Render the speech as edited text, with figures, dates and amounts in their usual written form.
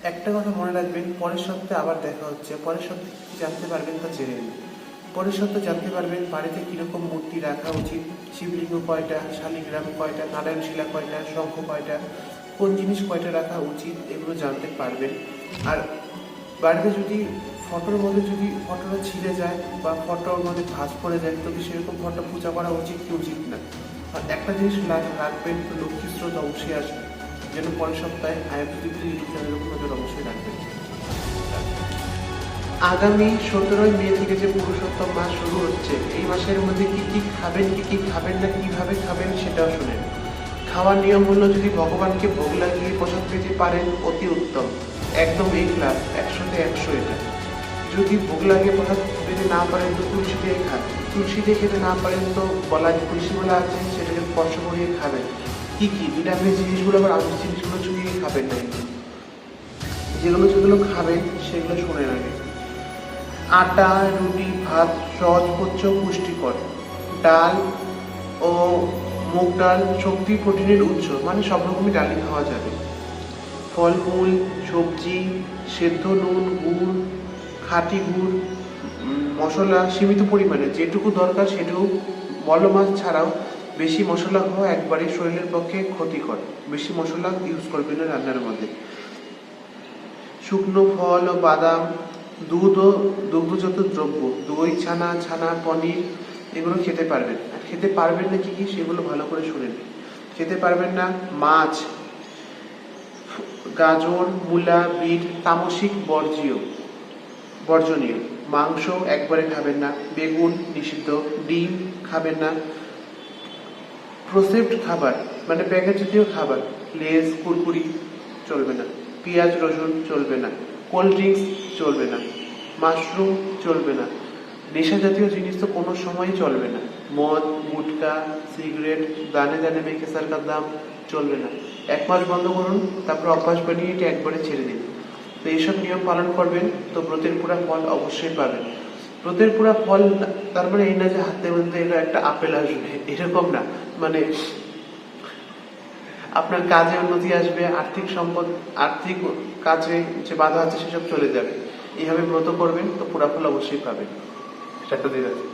একটা কথা মনে রাখবেন, পরের সপ্তাহে আবার দেখা হচ্ছে। পরের সপ্তাহে কি জানতে পারবেন তা জেনে নিন। পরের সপ্তাহে জানতে পারবেন বাড়িতে কিরকম মূর্তি রাখা উচিত, শিবলিঙ্গ কয়টা, শালিগ্রাম কয়টা, নারায়ণশিলা কয়টা, শঙ্খ কয়টা, কোন জিনিস কয়টা রাখা উচিত, এগুলো জানতে পারবেন। আর বাড়িতে যদি ফটোর মধ্যে যদি ফটোটা ছিঁড়ে যায় বা ফটোর মধ্যে ভাঁজ পড়ে যায়, তো কি সেরকম ফটো পূজা করা উচিত কি উচিত না। আর একটা জিনিস রাখবেন, লক্ষ্মী স্রোত অবশ্যই আসবে, যেন পরের সপ্তাহে আয়াতৃপ্তি ইউটিউব চ্যানেলের উপর নজর অবশ্যই রাখবেন। আগামী 17ই মে থেকে যে পুরুষোত্তম মাস শুরু হচ্ছে, এই মাসের মধ্যে কি কি খাবেন, কি কি খাবেন না, কিভাবে খাবেন সেটাও শুনেন। খাওয়ার নিয়ম হলো, যদি ভগবানকে ভোগ লাগিয়ে প্রসাদ পেতে পারেন অতি উত্তম, একদম এই ক্লাস 100তে 100 এটা। যদি ভোগ লাগিয়ে প্রসাদ পেতে না পারেন তো তুলসী দিয়ে খান। তুলসী দিয়ে খেতে না পারেন তো গলায় যে তুলসী বলা আছে সেটাকে স্পর্শ করিয়ে খাবেন। কি কি নিরামিষ জিনিসগুলো আবার আমিষ জিনিসগুলো চুইয়ে খাবেন না। যেগুলো যেগুলো খাবেন সেগুলো শুনে রাখেন। আটা, রুটি, ভাত সহজপাচ্য, পুষ্টিকর। ডাল ও মুগ ডাল শক্তি প্রোটিনের উৎস, মানে সব রকমই ডালই খাওয়া যাবে। ফলমূল, সবজি, সেদ্ধ নুন, গুড়, খাঁটি গুড়, মশলা সীমিত পরিমাণে, যেটুকু দরকার সেটুকু। বড় মাছ ছাড়াও বেশি মশলা খাওয়া একবারে শরীরের পক্ষে ক্ষতিকর। বেশি মশলা ইউজ করবেন না রান্নার মধ্যে। শুকনো ফল ও বাদাম, দুধ ও দুগ্ধজাত দ্রব্য, দই, ছানা, পনির, এগুলো খেতে পারবেন। আর খেতে পারবেন না কি কি সেগুলো ভালো করে শুনেন। খেতে পারবেন না মাছ, গাজর, মূলা, বিট তামসিক বর্জনীয়। মাংস একবারে খাবেন না। বেগুন নিষিদ্ধ। ডিম খাবেন না। প্রসেসড খাবার মানে প্যাকেট জাতীয় খাবার, লেজ, কুরকুরি চলবে না। পেঁয়াজ রসুন চলবে না। কোল্ড ড্রিঙ্কস চলবে না। মাশরুম চলবে না। নেশা জাতীয় জিনিস তো কোনো সময়ই চলবে না। মদ, গুটকা, সিগারেট, দানে দানে মেখে সারকার দাম চলবে না। 1 মাস বন্ধ করুন, তারপর অভ্যাস বানিয়ে এটা একবারে ছেড়ে দিন। তো এইসব নিয়ম পালন করবেন তো ব্রতের পুরা ফল অবশ্যই পাবেন। ব্রতের পুরা ফল তার মানে এই না যে হাতে মধ্যে এলো একটা আপেল আসবে, এরকম না। মানে আপনার কাজে উন্নতি আসবে, আর্থিক কাজে যে বাধা আছে সেসব চলে যাবে। এইভাবে ব্রত করবেন তো পুরা ফল অবশ্যই পাবেন। সেটা দিন আছে।